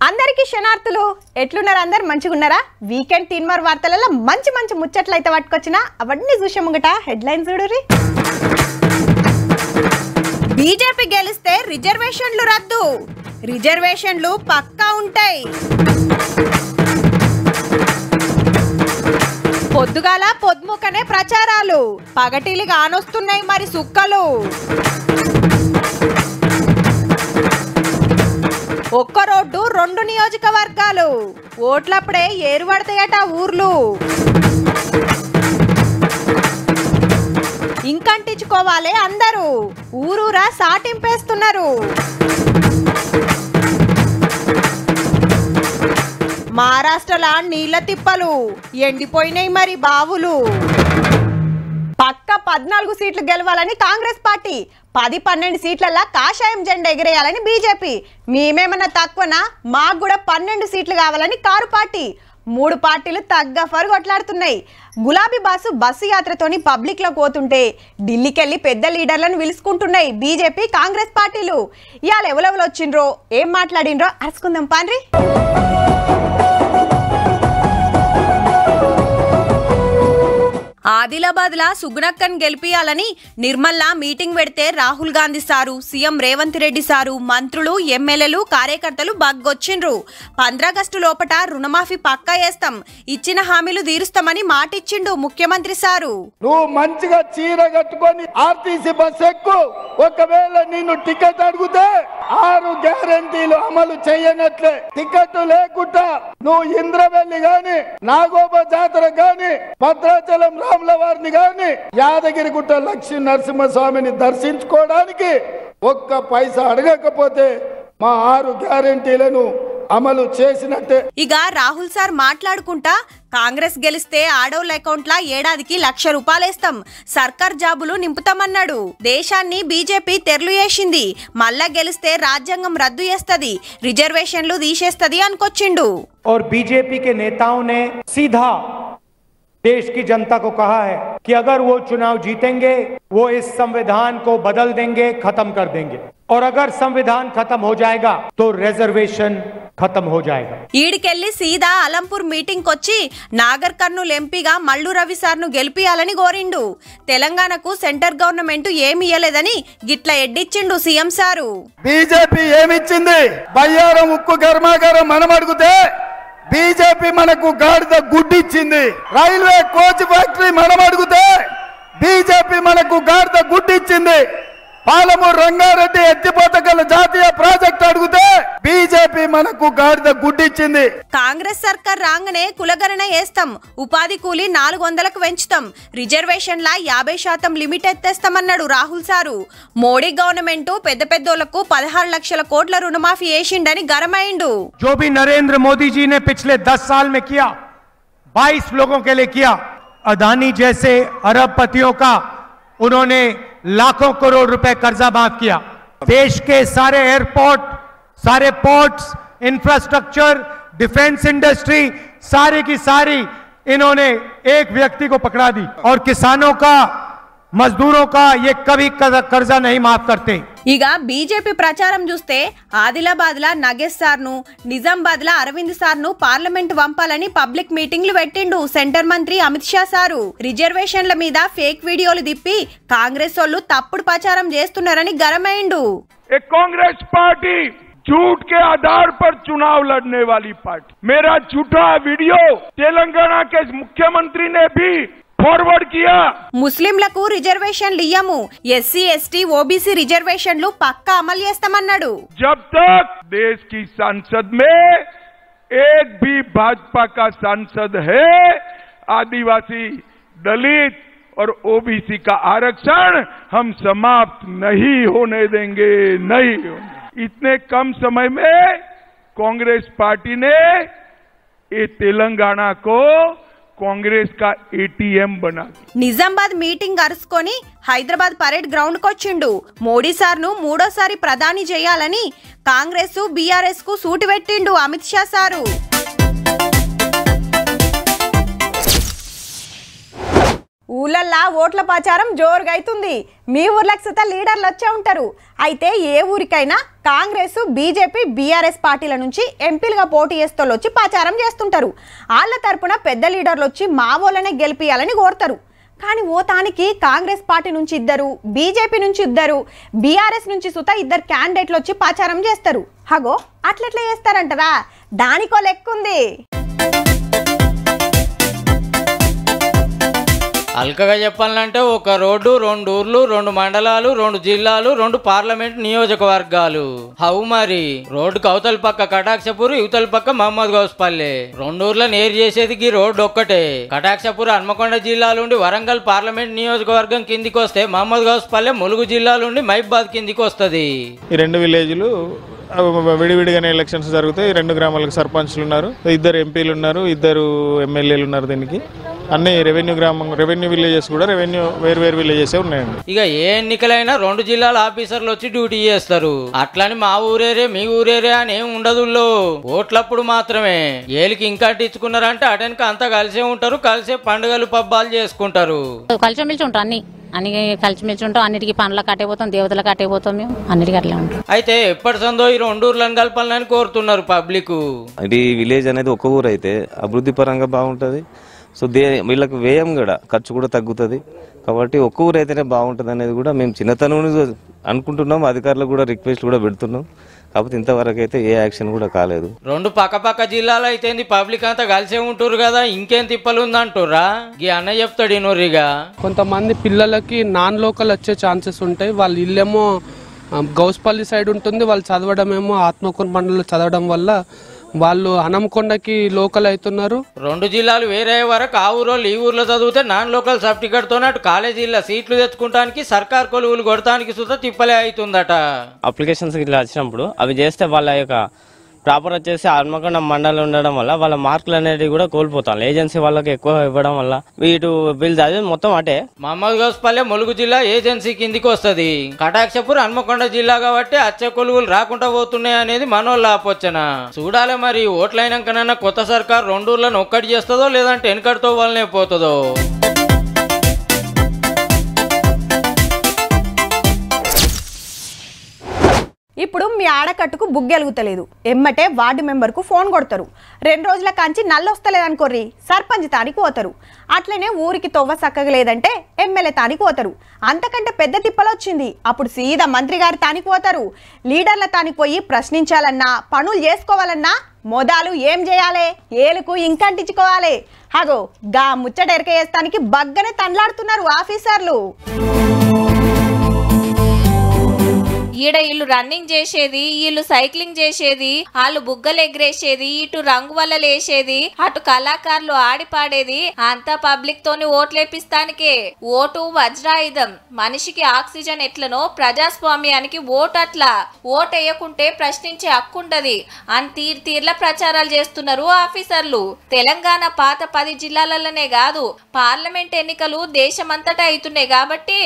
అందరికీ శనార్థులు ఎట్లున్నారు అందరు మంచిగా ఉన్నారా వీకెండ్ తీన్మార్ వార్తలలో మంచి మంచి ముచ్చట్లు అయితే పట్టుకొచ్చినా అవన్నీ చూసే ముంగట హెడ్లైన్స్ చూడురి బీజేపీ గెలిస్తే రిజర్వేషన్లు రద్దు రిజర్వేషన్లు పక్కా ఉంటాయి పొద్దుగాల పొద్దుముకనే ప్రచారాలు పగటిలి గానొస్తున్నాయి మరి సుక్కలు ఒక్క రోడ్డు రెండు నియోజకవర్గాలు ఓట్లప్పుడే ఏరుపడతాయట ఊర్లు ఇంకంటించుకోవాలి అందరూ ఊరూరా సాటింపేస్తున్నారు మహారాష్ట్రలో నీళ్ల తిప్పలు ఎండిపోయినాయి మరి బావులు పక్క 14 సీట్లు గెలవాలని కాంగ్రెస్ పార్టీ 10-12 సీట్లలా కాషాయం జెండా ఎగిరేయాలని బీజేపీ మేమేమన్నా తక్కువనా మాకు కూడా 12 సీట్లు కావాలని కారు పార్టీ 3 పార్టీలు తగ్గ ఫరు కొట్లాడుతున్నాయి గులాబీ బస్సు యాత్రతోని పబ్లిక్ లో పోతుంటే ఢిల్లీకి వెళ్ళి పెద్ద లీడర్లను పిలుచుకుంటున్నాయి బీజేపీ కాంగ్రెస్ పార్టీలు ఇవాళ ఎవరెవరు వచ్చిండ్రో ఏం మాట్లాడినరో అరుచుకుందాం పాండ్రి ఆదిలాబాద్ లా సుగుణక్కన్ గెలిపియాలని నిర్మల్లా మీటింగ్ పెడితే Rahul Gandhi sir CM Revanth Reddy sir మంత్రులు ఎమ్మెల్యేలు కార్యకర్తలు బగ్గొచ్చిండ్రు 15 ఆగస్టు లోపట రుణమాఫీ పక్కా చేస్తాం ఇచ్చిన హామీలు తీరుస్తామని మాటిచ్చిండు ముఖ్యమంత్రి సారు నువ్వు మంచిగా చీర కట్టుకొని ఆర్టీసీ బస్ ఎక్కు ఒకవేళ నిన్ను టికెట్ అడిగితే 6 గ్యారెంటీలు అమలు చేయనట్లే టికెట్ లేకుండా నువ్వు ఇంద్రవెల్లి గాని నాగోబా జాతర గాని భద్రాచలం రాములవారిని గాని యాదగిరిగుట్ట లక్ష్మీ నరసింహస్వామిని దర్శించుకోవడానికి ఒక్క పైసా అడగకపోతే మా 6 గ్యారెంటీలను అమలు చేసినట్టే ఇక రాహుల్ సార్ మాట్లాడుకుంటా కాంగ్రెస్ గెలిస్తే ఆడోళ్ళ అకౌంట్ల ఏడాదికి 1,00,000 రూపాయలేస్తాం సర్కార్ జాబులు నింపుతామన్నాడు దేశాన్ని బీజేపీ తెరలు చేసింది మళ్ళా గెలిస్తే రాజ్యాంగం రద్దు చేస్తది రిజర్వేషన్లు తీసేస్తది అనుకొచ్చిండు और बीजेपी के नेताओं ने सीधा देश की जनता को कहा है कि अगर वो चुनाव जीतेंगे वो इस संविधान को बदल देंगे खत्म कर देंगे और अगर संविधान खत्म हो जाएगा तो रिजर्वेशन खत्म हो जाएगा ఈడికెళ్లి సీదా అలంపూర్ మీటింగ్ కొచ్చి నాగర్ కర్నూల్ ఎంపీగా మల్లు రవి సార్ ను గెలిపియాలని కోరిండు తెలంగాణకు సెంటర్ గవర్నమెంట్ ఏమి ఇయ్యలేదని గిట్ల ఎడ్డిచ్చిండు సీఎం సారు బీజేపీ ఏమిచ్చింది బయ్యారం ఉక్కు కర్మాగారం మనం అడిగితే బీజేపీ మనకు గాడిద గుడ్డిచ్చింది రైల్వే కోచ్ ఫ్యాక్టరీ మనం అడిగితే బీజేపీ మనకు గాడిద గుడ్డిచ్చింది పాలమూరు రంగారెడ్డి ఎత్తిపోతకల జాతీయ ప్రాజెక్ట్ అడిగితే బీజేపీ మనకు గాడిద గుడ్డిచ్చింది కాంగ్రెస్ సర్కార్ రాగానే కులగణన వేస్తాం ఉపాధి కూలి 400లకు పెంచుతాం రిజర్వేషన్ల 50% లిమిట్ ఎత్తేస్తామన్నాడు రాహుల్ సారు మోడీ గవర్నమెంట్ పెద్ద పెద్దోళ్లకు 16 లక్షల కోట్ల రుణమాఫీ చేసిండని గరమైండు जो भी नरेंद्र मोदी जी ने पिछले 10 साल में किया 22 लोगों के लिए किया अदानी जैसे अरबपतियों का उन्होंने लाखों करोड़ रुपए कर्जा माफ किया देश के सारे एयरपोर्ट सारे पोर्ट्स इंफ्रास्ट्रक्चर डिफेंस इंडस्ट्री सारी की सारी इन्होंने एक व्यक्ति को पकड़ा दी और किसानों का मजदूरों का ये कभी कर्जा नहीं माफ करते ఇక బీజేపీ ప్రచారం చూస్తే ఆదిలాబాద్ లా నగేష్ సార్ ను నిజామాబాద్ లా అరవింద్ సార్ ను పార్లమెంట్ పంపాలని పబ్లిక్ మీటింగ్లు పెట్టిండు సెంటర్ మంత్రి అమిత్ షా సారు రిజర్వేషన్ల మీద ఫేక్ వీడియోలు దిప్పి కాంగ్రెస్ వాళ్ళు తప్పుడు ప్రచారం చేస్తున్నారని గరమైండు कांग्रेस पार्टी झूठ के आधार पर चुनाव लड़ने वाली पार्टी मेरा झूठा वीडियो तेलंगाना के मुख्यमंत्री ने भी फॉरवर्ड किया ముస్లింలకు రిజర్వేషన్లు ఇయ్యము ఎస్సీ ఎస్టీ ఓబీసీ రిజర్వేషన్లు పక్కా అమలు చేస్తామన్నాడు जब तक देश की संसद में एक भी भाजपा का सांसद है आदिवासी दलित और ओबीसी का आरक्षण हम समाप्त नहीं होने देंगे नहीं होने इतने कम समय में कांग्रेस पार्टी ने ये तेलंगाना को कांग्रेस का एटीएम बना నిజామాబాద్ మీటింగ్ అరుచుకొని హైదరాబాద్ పరేడ్ గ్రౌండ్ కొచ్చిండు మోడీ సార్ ను మూడోసారి ప్రధాని చేయాలని కాంగ్రెస్ బీఆర్ఎస్ కు సూటి పెట్టిండు అమిత్ షా సారు ఊళ్ళల్లా ఓట్ల ప్రచారం జోరుగా అవుతుంది. మీ ఊర్లకు సుత లీడర్లు వచ్చే ఉంటారు. అయితే ఏ ఊరికైనా కాంగ్రెస్, బీజేపీ, బీఆర్ఎస్ పార్టీల నుంచి ఎంపీలుగా పోటీ చేస్తోళ్ళు వచ్చి ప్రచారం చేస్తుంటారు. వాళ్ళ తరపున పెద్ద లీడర్లు వచ్చి మా ఊళ్ళనే గెలిపియాలని కోరుతారు. కానీ ఓతానికి కాంగ్రెస్ పార్టీ నుంచి 2, బీజేపీ నుంచి 2, బీఆర్ఎస్ నుంచి సుత 2 క్యాండిడేట్లు వచ్చి ప్రచారం చేస్తారు. హగో అట్లెట్లా చేస్తారంటారా? దానికో లెక్కుంది. అల్కగా చెప్పాలంటే ఒక రోడ్డు, 2 ఊర్లు, 2 మండలాలు, 2 జిల్లాలు, 2 పార్లమెంట్ నియోజకవర్గాలు. హౌ మరి రోడ్డుకు అవతల పక్క కటాక్షపూర్, ఇవతల పక్క మహమ్మద్ గౌస్పల్లె. 2 ఊర్ల నేరు చేసేది ఈ రోడ్డు ఒక్కటే. కటాక్షపూర్ హన్మకొండ జిల్లా నుండి వరంగల్ పార్లమెంట్ నియోజకవర్గం కిందికి వస్తే, మహమ్మద్ గౌస్పల్లె ములుగు జిల్లా నుండి మహిబాద్ కిందికి వస్తుంది. ఈ 2 విలేజ్లు విడివిడిగానే ఎలక్షన్స్ జరుగుతాయి. 2 గ్రామాలకు సర్పంచ్లు ఉన్నారు, 2 ఎంపీలు ఉన్నారు, 2 ఎమ్మెల్యేలు ఉన్నారు. దీనికి అన్ని రెవెన్యూ విలేజెస్ కూడా వేరు విలేజెస్ ఉన్నాయండి. ఇక ఏ ఎన్నికలైనా 2 జిల్లాల ఆఫీసర్లు వచ్చి డ్యూటీ చేస్తారు. అట్లని మా ఊరేరే మీ ఊరేరే అని ఏం ఉండదు. ఓట్లప్పుడు మాత్రమే. ఏలికి ఇంకా ఇచ్చుకున్నారంటే అటెనక అంతా కలిసే ఉంటారు, కలిసే పండుగలు పబ్బాలు చేసుకుంటారు. కలిసిమెలిసి ఉంటాం, అన్ని కలిసిమెలిసి ఉంటాం. అన్నిటికీ పనులకు కట్టేపోతాం, దేవతలకు కట్టేపోతాం, మేము అన్నిటికీ అట్లా ఉంటాం. అయితే ఎప్పటి సందో ఈ 2 ఊర్లను కలపాలని కోరుతున్నారు పబ్లిక్. ఇది విలేజ్ అనేది ఒక ఊరు అయితే అభివృద్ధి పరంగా బాగుంటుంది. సో వీళ్ళకి వ్యయం కూడా, ఖర్చు కూడా తగ్గుతుంది. కాబట్టి ఒక్క ఊరు అయితేనే బాగుంటుంది అనేది కూడా మేము చిన్నతనం అనుకుంటున్నాం. అధికారులకు కూడా రిక్వెస్ట్ కూడా పెడుతున్నాం. కాకపోతే ఇంతవరకు అయితే ఏ యాక్షన్ కూడా కాలేదు. 2 పక్క జిల్లాలో అయితే పబ్లిక్ అంతా కలిసే ఉంటారు కదా, ఇంకేం తిప్పలు ఉందంటురా? ఈ అన్న చెప్తాడు నూరిగా. కొంతమంది పిల్లలకి నాన్ లోకల్ వచ్చే ఛాన్సెస్ ఉంటాయి. వాళ్ళ ఇల్లేమో గౌస్పల్లి సైడ్ ఉంటుంది, వాళ్ళు చదవడం ఏమో ఆత్మకూరు మండలంలో చదవడం వల్ల వాళ్ళు హనంకొండకి లోకల్ అవుతున్నారు. 2 జిల్లాలు వేరే వరకు ఆ ఊరోళ్ళు ఈ ఊర్లో చదివితే నాన్ లోకల్ సర్టిఫికేట్ తోనే అటు కాలేజీల్లో సీట్లు తెచ్చుకుంటానికి, సర్కార్ కొలువులు కొడటానికి సుతా తిప్పలే అవుతుందట. అప్లికేషన్స్ ఇట్లా వచ్చినప్పుడు అవి చేస్తే వాళ్ళ యొక్క ప్రాపర్ వచ్చేసి హన్మకొండ మండలం ఉండడం వల్ల వాళ్ళ మార్కులు అనేది కూడా కోల్పోతాం. ఏజెన్సీ వాళ్ళకి ఎక్కువ ఇవ్వడం వల్ల వీటి వీళ్ళు చదివి మొత్తం అటే. మహమ్మద్ గౌస్పల్లె ములుగు జిల్లా ఏజెన్సీ కిందికి వస్తుంది. కటాక్షపూర్ హన్మకొండ జిల్లా కాబట్టి అచ్చే కొలువులు రాకుండా పోతున్నాయి అనేది మనోళ్ళ ఆపోచన. చూడాలి మరి ఓట్లైనాకనన్నా కొత్త సర్కార్ 2 ఊర్లను ఒక్కటి చేస్తుందో లేదంటే వెనకటితో వాళ్ళనే పోతుందో. ఇప్పుడు మీ ఆడకట్టుకు బుగ్గెలుగుతలేదు, ఎమ్మటే వార్డు మెంబర్కు ఫోన్ కొడతారు. 2 రోజుల కాంచి నల్లొస్తలేదనుకోర్రి సర్పంచ్ తానికి పోతారు. అట్లనే ఊరికి తొవ్వ చక్కగా లేదంటే ఎమ్మెల్యే తానికి పోతారు. అంతకంటే పెద్ద తిప్పలు వచ్చింది. అప్పుడు సీదా మంత్రి గారు తానికి పోతారు. లీడర్ల తానికి పోయి ప్రశ్నించాలన్నా, పనులు చేసుకోవాలన్నా మొదలు ఏం చేయాలి? ఏలుకు ఇంకంటించుకోవాలి. హగో గా ముచ్చట ఎరకేస్తానికి బగ్గనే తండ్లాడుతున్నారు ఆఫీసర్లు. ఈడ వీళ్ళు రన్నింగ్ చేసేది, వీళ్ళు సైక్లింగ్ చేసేది, వాళ్ళు బుగ్గలు ఎగిరేసేది, ఇటు రంగు వల్ల లేసేది, అటు కళాకారులు ఆడి పాడేది అంతా పబ్లిక్ తోని ఓట్లేపిస్తానికే. ఓటు వజ్రాయుధం. మనిషికి ఆక్సిజన్ ఎట్లనో ప్రజాస్వామ్యానికి ఓటు అట్లా. ఓటు వేయకుంటే ప్రశ్నించే హక్కుంటది అని తీర్ల ప్రచారాలు చేస్తున్నారు ఆఫీసర్లు. తెలంగాణ పాత 10 జిల్లాలలోనే కాదు, పార్లమెంట్ ఎన్నికలు దేశమంతటా అవుతున్నాయి కాబట్టి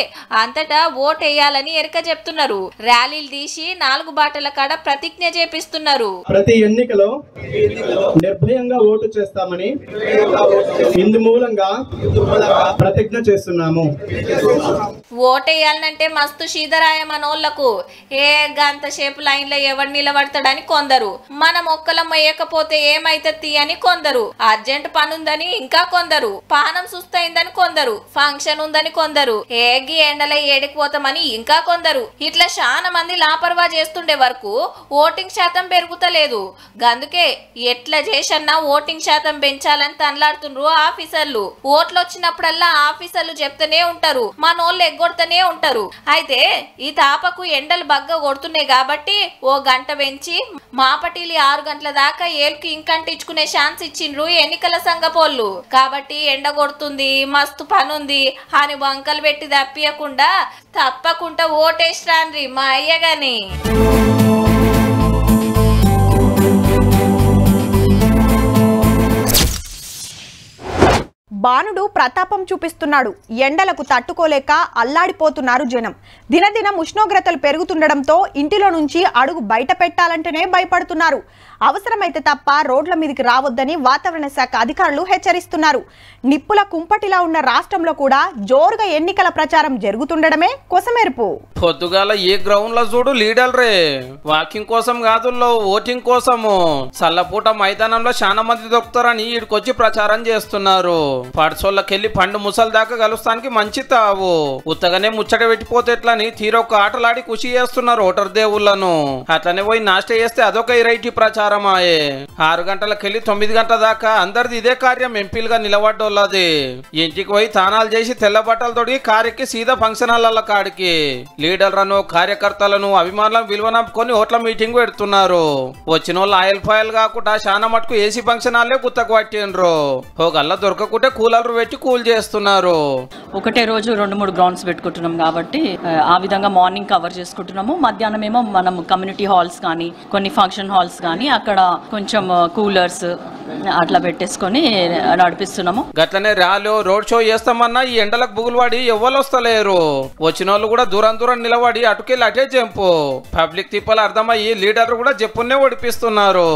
అంతటా ఓటు వేయాలని ఎరక చెప్తున్నారు. ర్యాలీలు తీసి 4 బాటల కాడ ప్రతిజ్ఞ చేపిస్తున్నారు. ప్రతి ఎన్నికలో నిర్భయంగా ఓటు చేస్తామని ఇందు మూలంగా ప్రతిజ్ఞ చేస్తున్నాము. ఓటేయాలంటే మస్తు శీదరాయ మనోళ్లకు. ఏ గంట సేపు లైన్ లో ఎవడు నిలబడతాడని కొందరు, మనం ఒక్కలం వేయకపోతే ఏమైతుంది అని కొందరు, అర్జెంట్ పనుందని ఇంకా కొందరు, పానం సుస్తైందని కొందరు, ఫంక్షన్ ఉందని కొందరు, ఏగి ఎండల ఏడికిపోతామని ఇంకా కొందరు. ఇట్లా చాలా మంది లాపర్వా చేస్తుండే వరకు ఓటింగ్ శాతం పెరుగుతలేదు. గందుకే ఎట్లా చేసన్నా ఓటింగ్ శాతం పెంచాలని తనలాడుతుండ్రు ఆఫీసర్లు. ఓట్లు వచ్చినప్పుడల్లా ఆఫీసర్లు చెప్తూనే ఉంటారు, మనోళ్ళు ఎగ్గొడుతూనే ఉంటారు. అయితే ఈ తాపకు ఎండలు బగ్గ కొడుతున్నాయి కాబట్టి ఓ గంట పెంచి మాపటిలి 6 గంటల దాకా ఏలుకి ఇంకంటించుకునే ఛాన్స్ ఇచ్చిండ్రు ఎన్నికల సంఘపోళ్ళు. కాబట్టి ఎండ కొడుతుంది, మస్తు పనుంది అని వంకలు పెట్టి తప్పియకుండా తప్పకుండా ఓటేసిరాండ్రి మా అయ్యగాని. బాణుడు ప్రతాపం చూపిస్తున్నాడు. ఎండలకు తట్టుకోలేక అల్లాడిపోతున్నారు జనం. దినదినం ఉష్ణోగ్రతలు పెరుగుతుండడంతో ఇంటిలో నుంచి అడుగు బయట పెట్టాలంటేనే భయపడుతున్నారు. అవసరమైతే తప్ప రోడ్ల మీదకి రావద్దని వాతావరణ శాఖ అధికారులు హెచ్చరిస్తున్నారు. నిప్పుల కుంపటిలా ఉన్న రాష్ట్రంలో కూడా జోరుగా ఎన్నికల ప్రచారం జరుగుతుండడమే కొసమెరుపు. పొద్దుగాల ఏ గ్రౌండ్ లో చూడు లీడర్రే, వాకింగ్ కోసం కాదు ఓటింగ్ కోసము. సల్లపూట మైదానంలో చాలా మంది దొరుకుతారని ఈడికొచ్చి ప్రచారం చేస్తున్నారు. పడసోళ్ళకెళ్లి పండు ముసలి దాకా కలుస్తానికి మంచి తావు. ఉత్తగానే ముచ్చట పెట్టిపోతే ఎట్లని తీరొక్క ఆటలాడి కృషి చేస్తున్నారు ఓటర్ దేవుళ్లను. అట్లనే పోయి నాష్ట చేస్తే అదొక ఇరైటీ ప్రచారమాయే. 6 గంటలకెళ్లి 9 గంటల దాకా అందరిది ఇదే కార్యం. ఎంపీలుగా నిలబడ్డోళ్ళది. ఇంటికి పోయి తానాలు చేసి తెల్ల బట్టలు తొడిగి కారెక్కి సీదా ఫంక్షన్ హాల్ల కాడికి లీడర్లను, కార్యకర్తలను, అభిమానులను విలువనంపుకొని ఓట్ల మీటింగ్ పెడుతున్నారు. వచ్చిన వాళ్ళు ఆయిల్ ఫాయిల్ కాకుండా చాలా మటుకు ఏసీ ఫంక్షన్ హాల్లే గుత్తకు పట్టిండ్రు. ఓ గల్ల దొరకకుంటే కూలర్లు పెట్టి కూల్ చేస్తున్నారు. ఒకటే రోజు 2-3 గ్రౌండ్స్ పెట్టుకుంటున్నాం కాబట్టి ఆ విధంగా మార్నింగ్ కవర్ చేసుకుంటున్నాము. మధ్యాహ్నం ఏమో మనం కమ్యూనిటీ హాల్స్ కానీ కొన్ని ఫంక్షన్ హాల్స్ కానీ అక్కడ కొంచెం కూలర్స్ అట్లా పెట్టేసుకొని నడిపిస్తున్నాము. గట్లనే ర్యాలీ రోడ్ షో చేస్తామన్నా ఈ ఎండలకు బుగులు పడి ఎవ్వరు వస్తలేరు. వచ్చిన వాళ్ళు కూడా దూరం దూరం నిలబడి అటుకెళ్ళి అటే జంపు. పబ్లిక్ తిప్పలు అర్థమయ్యి లీడర్లు కూడా జప్పునే ఓడిపిస్తున్నారు.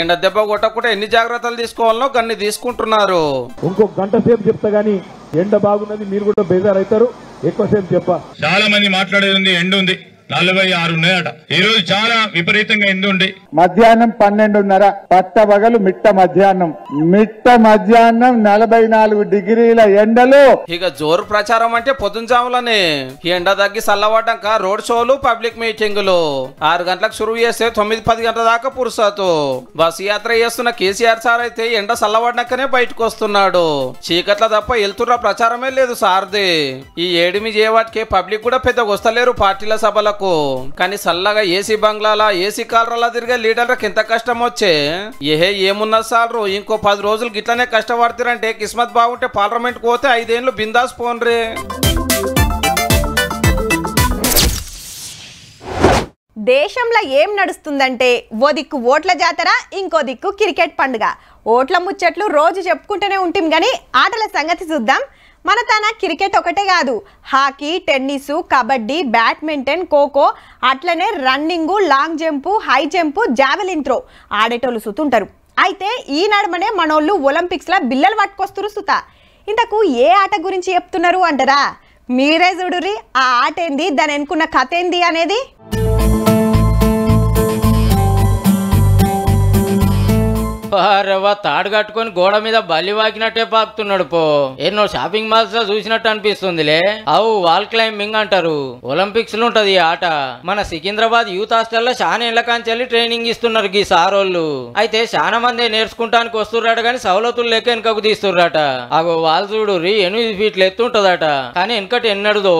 ఎండ దెబ్బ కొట్టకుండా ఎన్ని జాగ్రత్తలు తీసుకోవాలనో గన్ని తీసుకుంటున్నారు. ఇంకో గంట సేపు చెప్తా గానీ ఎండ బాగున్నది, మీరు కూడా బేజారైతారు. ఎక్కువసేపు చెప్ప చాలా మంది మాట్లాడేది ఉంది. ఎండ ఉంది 46 ఉన్నాయట. ఈ రోజు చాలా విపరీతంగా ఎందు ఉంది. మధ్యాహ్నం 12:30 పట్టబగలు మిట్ట మధ్యాహ్నం 44 డిగ్రీల ఎండలు. ఇక జోరు ప్రచారం అంటే పొద్దుంజాములనే ఎండ తగ్గి చల్లబడ్డాక రోడ్ షోలు, పబ్లిక్ మీటింగులు. 6 గంటలకు షురువు చేస్తే 9-10 గంటల దాకా పురుసతు. బస్సు యాత్ర చేస్తున్న కేసీఆర్ సార్ అయితే ఎండ చల్లబడ్డాకనే బయటకు వస్తున్నాడు. చీకట్ల తప్ప వెళ్తున్న ప్రచారమే లేదు సార్ది. ఈ ఏడిమి చేయవాటికే పబ్లిక్ కూడా పెద్దగా వస్తలేరు పార్టీల సభలకు. కానీ చల్లగా ఏసీ బంగ్లాల, ఏసీ కాలరాల తిరిగే లీడర్లకు ఎంత కష్టం వచ్చే. ఏమున్నా సార్లు ఇంకో 10 రోజులు గిట్లనే కష్టపడతారంటే కిస్మత్ బాగుంటే పార్లమెంట్ పోతే 5 ఏళ్ళు బిందాస్ పోన్రే. దేశంలో ఏం నడుస్తుందంటే ఓ దిక్కు ఓట్ల జాతర, ఇంకో దిక్కు క్రికెట్ పండుగ. ఓట్ల ముచ్చట్లు రోజు చెప్పుకుంటూనే ఉంటాం కానీ ఆటల సంగతి చూద్దాం. మన తన క్రికెట్ ఒకటే కాదు, hockey, tennis, kabaddi, badminton, khokho, అట్లనే running, long jump, high jump, javelin throw ఆడేటోళ్ళు సుతుంటారు. అయితే ఈ నడమనే మనోళ్ళు ఒలింపిక్స్లో బిల్లలు పట్టుకొస్తురు సుత. ఇంతకు ఏ ఆట గురించి చెప్తున్నారు అంటారా? మీరే చూడుర్రి ఆ ఆట ఏంది, దాని వెనుకున్న కథ ఏంది అనేది. తాడు కట్టుకొని గోడ మీద బలి వాకినట్టే పాకుతున్నాడు పో. ఎన్నో షాపింగ్ మాల్స్ లో చూసినట్టు అనిపిస్తుందిలే. అవు వాల్ క్లైంబింగ్ అంటారు. ఒలింపిక్స్ లో ఉంటది ఈ ఆట. మన సికింద్రాబాద్ యూత్ హాస్టల్ లో చాలా ఏళ్ల కాంచెల్లి ట్రైనింగ్ ఇస్తున్నారు ఈ సారోళ్ళు. అయితే చాలా మంది నేర్చుకుంటానికి వస్తుర్రట కానీ సవలతులు లేక వెనకకు తీస్తుర్రట. అగో వాళ్ళు చూడు 8 ఫీట్లు ఎత్తుంటదట. కానీ వెనకటి ఎన్నడుదో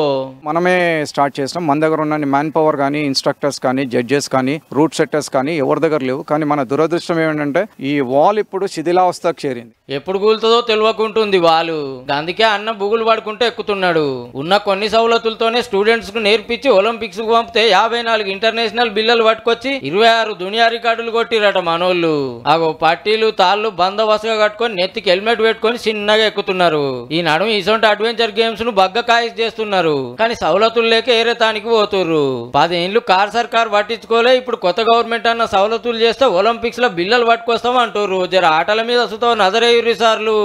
మనమే స్టార్ట్ చేసినాం. మన దగ్గర ఉన్న మ్యాన్ పవర్ కానీ, ఇన్స్ట్రక్టర్స్ కానీ, జడ్జెస్ కానీ, రూట్ సెట్టర్స్ కానీ ఎవరి దగ్గర లేవు. కానీ మన దురదృష్టం ఏమిటంటే ఈ వాల్ ఇప్పుడు శిథిలావస్థకు చేరింది. ఎప్పుడు కూలుతుందో తెలియకుంటుంది వాళ్ళు. అందుకే అన్న బుగులు పడుకుంటూ ఎక్కుతున్నాడు. ఉన్న కొన్ని సవలతులతోనే స్టూడెంట్స్ కు నేర్పించి ఒలింపిక్స్ కు పంపితే 54 ఇంటర్నేషనల్ బిల్లలు పట్టుకొచ్చి 26 దునియా రికార్డులు కొట్టిరట మనోళ్ళు. ఆగో పట్టీలు, తాళ్ళు బందోబస్తుగా కట్టుకొని నెత్తికి హెల్మెట్ పెట్టుకొని చిన్నగా ఎక్కుతున్నారు. ఈ నడుము ఇసొంటి అడ్వెంచర్ గేమ్స్ ను బగ్గ కాయిస్ చేస్తున్నారు. కానీ సవలతులు లేక ఏరేతానికి పోతుర్రు. 10 ఏళ్ళు కార్ సర్కార్ పట్టించుకోలే. ఇప్పుడు కొత్త గవర్నమెంట్ అన్న సవలతులు చేస్తే ఒలింపిక్స్ లో బిల్లలు పట్టుకొస్తాం అంటారు. జర ఆటల మీద అసుతో నజరేయురి సార్లు.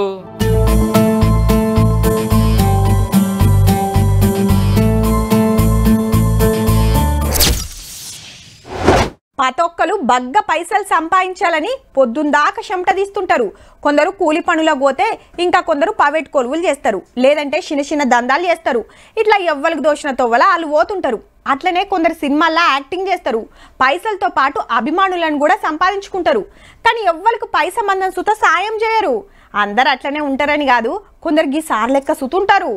పతొక్కలు బగ్గ పైసలు సంపాదించాలని పొద్దుందాకా చెమట తీస్తుంటారు. కొందరు కూలి పనులకు పోతే ఇంకా కొందరు ప్రైవేట్ కొలువులు చేస్తారు, లేదంటే చిన్న దందాలు చేస్తారు. ఇట్లా ఎవ్వరికి దోషణ తోవల వాళ్ళు పోతుంటారు. అట్లనే కొందరు సినిమాల్లో యాక్టింగ్ చేస్తారు. పైసలతో పాటు అభిమానులను కూడా సంపాదించుకుంటారు. కానీ ఎవ్వరికి పైసా మందం సుత సాయం చేయరు. అందరు అట్లనే ఉంటారని కాదు, కొందరు గీ సార్ లెక్క సుతుంటారు.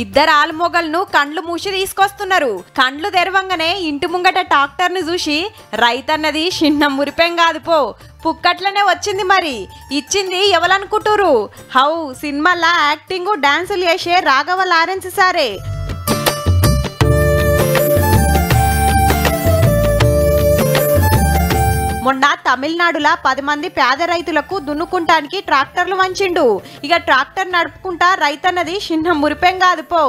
ఇద్దరు ఆలుమొగలను కండ్లు మూసి తీసుకొస్తున్నారు. కండ్లు తెరవంగానే ఇంటి ముంగట ట్రాక్టర్ని చూసి రైతన్నది చిన్న మురిపేం కాదు పో, పుక్కట్లనే వచ్చింది. మరి ఇచ్చింది ఎవరనుకుంటురు? హౌ సినిమాలో యాక్టింగ్ డాన్సులు చేసే రాఘవ లారెన్స్ సారే. మొన్న తమిళనాడులా 10 మంది పేద రైతులకు దున్నుకుంటానికి ట్రాక్టర్లు వంచిండు. ఇక ట్రాక్టర్ నడుపుకుంటా రైతన్నది చిన్న మురిపెం కాదు పో.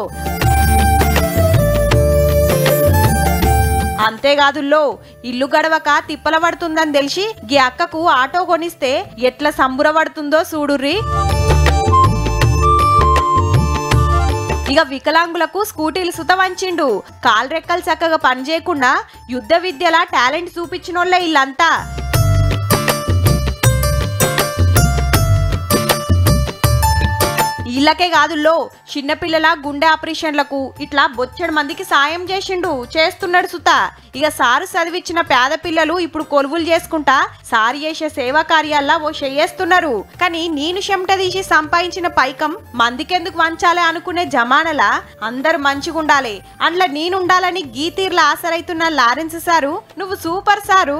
అంతేకాదుల్లో ఇల్లు గడవక తిప్పల పడుతుందని తెలిసి గీ అక్కకు ఆటో కొనిస్తే ఎట్లా సంబురపడుతుందో చూడుర్రి. ఇక వికలాంగులకు స్కూటీలు సుత వంచిండు. కాలు రెక్కలు చక్కగా పనిచేయకుండా యుద్ధ విద్యల టాలెంట్ చూపించినోళ్ళే ఇల్లంతా. ఇళ్ళకే కాదుల్లో చిన్నపిల్లల గుండె ఆపరేషన్లకు ఇట్లా బొచ్చడి మందికి సాయం చేస్తున్నాడు సుత. ఇక సారు చదివించిన పేద పిల్లలు ఇప్పుడు కొలువులు చేసుకుంటా సారు చేసే సేవా కార్యాల్లో ఓ చేస్తున్నారు. కానీ నేను చెమట తీసి సంపాదించిన పైకం మందికెందుకు వంచాలి అనుకునే జమానలా అందరు మంచిగుండాలి అందులో నేనుండాలని గీతీర్ల ఆసరైతున్న లారెన్స్ సారు నువ్వు సూపర్ సారు.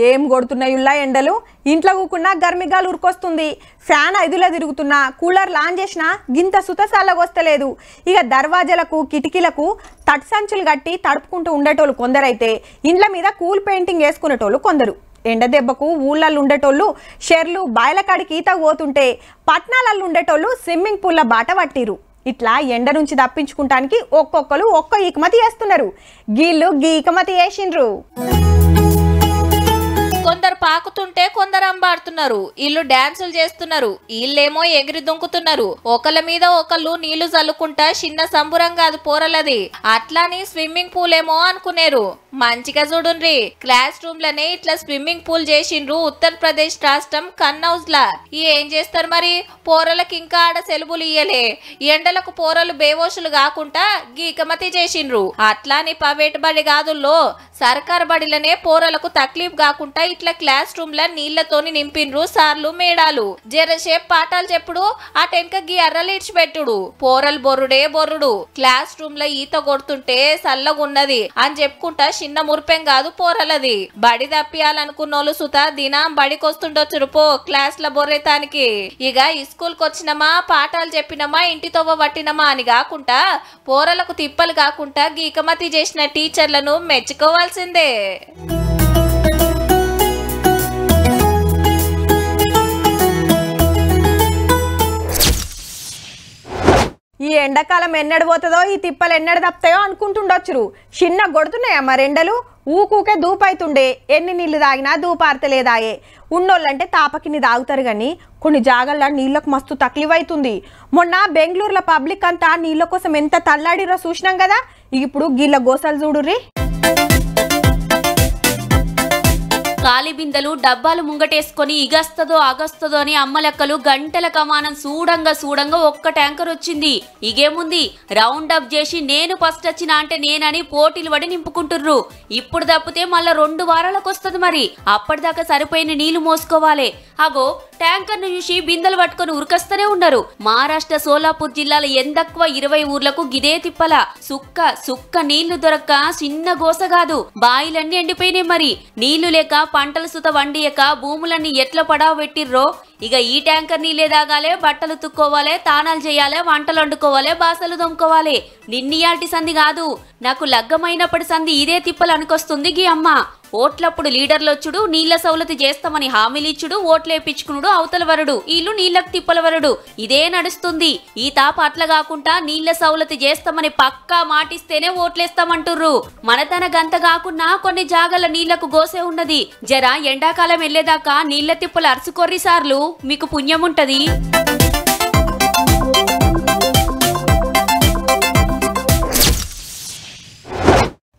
ఏం కొడుతున్నాయుల్లా ఎండలు, ఇంట్లో కూకున్నా గర్మిగాలు ఉరికొస్తుంది. ఫ్యాన్ 5లో తిరుగుతున్నా, కూలర్ లాన్ చేసినా గింత సుతసాలగొస్తలేదు. ఇక దర్వాజలకు కిటికీలకు తట్సంచులు కట్టి తడుపుకుంటూ ఉండేటోళ్ళు కొందరైతే ఇండ్ల మీద కూల్ పెయింటింగ్ వేసుకునేటోళ్ళు కొందరు. ఎండ దెబ్బకు ఊళ్ళల్లో ఉండేటోళ్ళు షెర్లు బాయిల కాడికి ఈత పోతుంటే పట్నాలలో ఉండేటోళ్ళు స్విమ్మింగ్ పూల్ల బాట పట్టిరు. ఇట్లా ఎండ నుంచి తప్పించుకుంటానికి ఒక్కొక్కరు ఒక్క ఈకమతి చేస్తున్నారు. గీళ్ళు గీ ఈకమతి వేసిండ్రు. కొందరు పాకుతుంటే కొందరు అంబాడుతున్నారు. ఇల్లు డాన్సులు చేస్తున్నారు. ఇల్లేమో ఎగిరి దుంకుతున్నారు. ఒకళ్ళ మీద ఒకళ్ళు నీళ్లు చల్లుకుంటా చిన్న సంబురం కాదు పోరలది. అట్లాని స్విమ్మింగ్ పూల్ ఏమో అనుకునేరు. మంచిగా చూడుండ్రి, క్లాస్ రూమ్ లనే ఇట్లా స్విమ్మింగ్ పూల్ చేసిండ్రు ఉత్తరప్రదేశ్ రాష్ట్రం కన్నౌజ్ లా. ఏం చేస్తారు మరి, పోరలకు ఇంకా ఆడ సెలవులు ఇయ్యలే. ఎండలకు పోరలు బేవోషులు కాకుండా గీకమతి చేసిండ్రు. అట్లాని ప్రైవేట్ బడి కాదుల్లో సర్కార్ బడిలనే పోరలకు తక్లీఫ్ కాకుండా ఇట్లా క్లాస్ రూమ్ ల నీళ్లతోని నింపిండ్రు సార్లు మేడాలు. జరసేపు పాఠాలు చెప్పుడు ఆ టెంక గీ అర్రలు ఇడ్చిపెట్టుడు. పోరలు బొర్రుడే బొర్రుడు. క్లాస్ రూమ్ లో ఈత కొడుతుంటే సల్లగున్నది అని చెప్పుకుంటా చిన్న మురిపెం కాదు పోరలది. బడి తప్పియాలనుకున్నోళ్ళు సుత దినం బడికొస్తుండొచ్చురు పో క్లాస్ ల బొర్రేతానికి. ఇక స్కూల్ కి వచ్చినమా పాఠాలు చెప్పినమా ఇంటి తవ్వ పట్టినమా అని కాకుండా పోరలకు తిప్పలు కాకుండా గీకమతి చేసిన టీచర్లను మెచ్చుకోవాల్సిందే. ఈ ఎండాకాలం ఎన్నడు పోతుందో ఈ తిప్పలు ఎన్నడు తప్పుతాయో అనుకుంటుండొచ్చురు. చిన్న కొడుతున్నాయా మరెండలు, ఊకూకే దూపైతుండే. ఎన్ని నీళ్లు తాగినా దూపారతలేదాయే. ఉన్నోళ్ళంటే తాపకిని తాగుతారు కానీ కొన్ని జాగల్లో నీళ్లకు మస్తు తక్లీఫ్. మొన్న బెంగళూరులో పబ్లిక్ అంతా నీళ్ళ కోసం ఎంత తల్లాడిరో చూసినాం కదా. ఇప్పుడు గీళ్ళ గోసలు చూడుర్రి. ఖాళీ బిందెలు డబ్బాలు ముంగటేసుకొని ఇగస్తదో అగస్తదో అని అమ్మలెక్కలు గంటల కమానం చూడంగా ఒక్క ట్యాంకర్ వచ్చింది. ఇగేముంది, రౌండ్ అప్ చేసి నేను ఫస్ట్ వచ్చిన అంటే నేనని పోటీలు పడి నింపుకుంటుర్రు. ఇప్పుడు తప్పితే మళ్ళా 2 వారాలకు వస్తుంది. మరి అప్పటిదాకా సరిపోయిన నీళ్లు మోసుకోవాలి. అగో ట్యాంకర్ ను చూసి బిందెలు పట్టుకొని ఉరికస్తూనే ఉన్నారు. మహారాష్ట్ర సోలాపూర్ జిల్లాల ఎందక్కువ 20 ఊర్లకు గిదే తిప్పల. సుక్క నీళ్లు దొరక్క చిన్న గోస కాదు, బాయిలన్నీ ఎండిపోయినాయి. మరి నీళ్లు లేక పంటలు సుత వండియక భూములన్నీ ఎట్లా పడావ పెట్టిర్రో. ఇక ఈ ట్యాంకర్ నీళ్ళే తాగాలే, బట్టలు తుక్కోవాలి, తానాలు చేయాలి, వంటలు వండుకోవాలి, బాసలు దొమ్ముకోవాలి. నిన్నియాల్టి సంధి కాదు, నాకు లగ్గమైనప్పటి సంధి ఇదే తిప్పలు అనుకొస్తుంది గీ అమ్మ. ఓట్లప్పుడు లీడర్లొచ్చుడు, నీళ్ల సౌలతి చేస్తామని హామీలిచ్చుడు, ఓట్లేపించుకునుడు అవతల వరుడు, వీళ్ళు నీళ్లకు తిప్పల వరుడు. ఇదే నడుస్తుంది. ఈ తాప అట్లా కాకుండా నీళ్ల సౌలతి చేస్తామని పక్కా మాటిస్తేనే ఓట్లేస్తామంటుర్రు. మనతన గంత కాకుండా కొన్ని జాగల నీళ్లకు గోసే ఉన్నది. జరా ఎండాకాలం వెళ్లేదాకా నీళ్ల తిప్పలు అరుచుకొర్రి సార్లు, మీకు పుణ్యముంటది.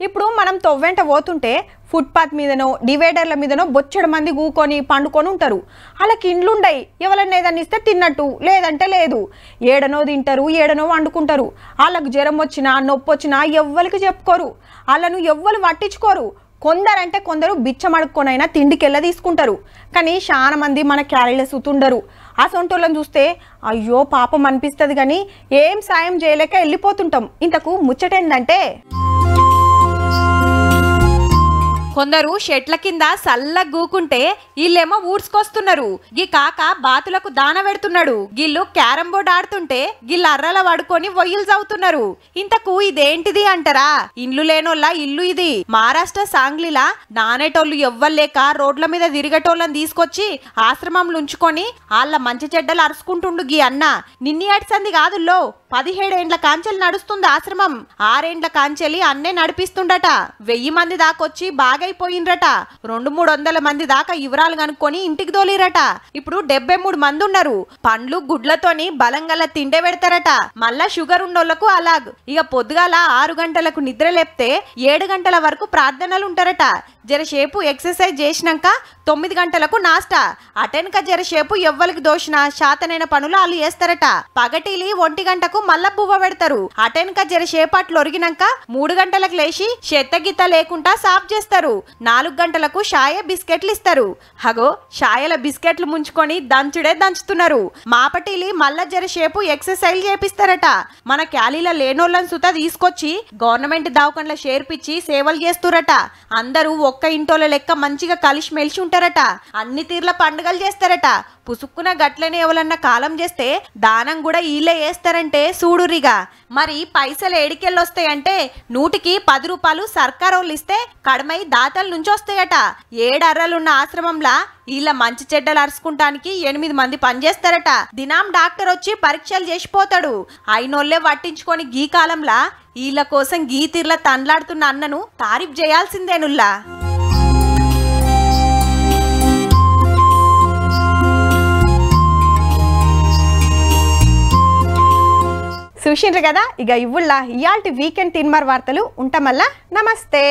ఇప్పుడు మనం తొవ్వెంట పోతుంటే ఫుట్పాత్ మీదనో డివైడర్ల మీదనో బొచ్చడు మంది కూకొని పండుకొని ఉంటారు. వాళ్ళకి ఇండ్లుండయి, ఎవరన్నా ఏదన్నా ఇస్తే తిన్నట్టు, లేదంటే లేదు. ఏడనో తింటారు, ఏడనో వండుకుంటారు. వాళ్ళకు జ్వరం వచ్చినా నొప్పి వచ్చినా ఎవ్వరికి చెప్పుకోరు. వాళ్ళను ఎవ్వరు పట్టించుకోరు. కొందరంటే కొందరు బిచ్చమడుక్కొనైనా తిండికెళ్ళ తీసుకుంటారు. కానీ చాలా మంది మన క్యారీలో సుతుండరు. ఆ సొంటోళ్ళని చూస్తే అయ్యో పాపం అనిపిస్తుంది. కానీ ఏం సాయం చేయలేక వెళ్ళిపోతుంటాం. ఇంతకు ముచ్చటేందంటే కొందరు చెట్ల కింద సల్ల గూకుంటే వీళ్ళేమో ఊడ్చుకొస్తున్నారు. గీ కాక బాతులకు దాన పెడుతున్నాడు. గిల్లు క్యారం బోర్డ్ ఆడుతుంటే గిల్లు అర్రల పడుకొని వొయ్యిలు చదువుతున్నారు. ఇంతకు ఇదేంటిది అంటారా? ఇండ్లు లేనోళ్ళ ఇల్లు ఇది. మహారాష్ట్ర సాంగ్లీలా నానేటోళ్ళు ఎవ్వలేక రోడ్ల మీద తిరిగేటోళ్ళని తీసుకొచ్చి ఆశ్రమంలో ఉంచుకొని వాళ్ళ మంచి చెడ్డలు అరుచుకుంటుండు గీ అన్న. నిన్ని ఏడ్సంది కాదుల్లో 17 ఏండ్ల కాంచెలు నడుస్తుంది ఆశ్రమం. 6 ఏండ్ల కాంచెలి అన్నే నడిపిస్తుండట. 1000 మంది దాకొచ్చి బాగైపోయిండ్రట. 200-300 మంది దాకా వివరాలు కనుక్కొని ఇంటికి దోలిరట. ఇప్పుడు 73 మంది ఉన్నారు. పండ్లు గుడ్లతోని బలంగల తిండే పెడతారట. మళ్ళా షుగర్ ఉన్నోళ్లకు అలాగ్. ఇక పొద్దుగాల 6 గంటలకు నిద్ర లేపితే 7 గంటల వరకు ప్రార్థనలు ఉంటారట. జరసేపు ఎక్సర్సైజ్ చేసినాక 9 గంటలకు నాస్టా. అటెన్క జరసేపు ఎవ్వరికి దోషిన శాతనైన పనులు వాళ్ళు చేస్తారట. పగటిలి 1 గంటకు మళ్ళా బువ్వ పెడతారు. అటెన్క జరసేపట్లు ఒరిగినాక 3 గంటలకు లేచి చెత్తగిత్త లేకుండా సాఫ్ చేస్తారు. 4 గంటలకు షాయ బిస్కెట్లు ఇస్తారు. హగో షాయల బిస్కెట్లు ముంచుకొని దంచుడే దంచుతున్నారు. మాపటిలి మళ్ళా జరసేపు ఎక్సర్సైజ్ చేపిస్తారట. మన క్యాలీల లేనోళ్ళని సుత తీసుకొచ్చి గవర్నమెంట్ దవాఖానల చేర్పించి సేవలు చేస్తురట. అందరూ ఒక్క ఇంటోల లెక్క మంచిగా కలిసి మెలిసి ఉంటారట. అన్ని తీర్ల పండుగలు చేస్తారట. పుసుక్కున గట్లనే ఎవరన్నా కాలం చేస్తే దానం కూడా వీళ్ళే వేస్తారంటే చూడురిగా. మరి పైసలు ఏడికెళ్ళొస్తాయంటే 100కి 10 రూపాయలు సర్కారోళ్ళు ఇస్తే కడమై దాతల నుంచి వస్తాయట. 7 అర్రలున్న ఆశ్రమంలా వీళ్ళ మంచి చెడ్డలు అరుచుకుంటానికి 8 మంది పనిచేస్తారట. దినాం డాక్టర్ వచ్చి పరీక్షలు చేసిపోతాడు. అయినోళ్లే పట్టించుకొని గీ కాలంలా వీళ్ళ కోసం గీ తీర్ల తండ్లాడుతున్న అన్నను తారీఫ్ చేయాల్సిందేనుల్లా. చూసిండ్రు కదా, ఇక ఇవ్వుల్లా ఇయాల్టి వీకెండ్ తిన్మార్ వార్తలు ఉంటామల్లా. నమస్తే.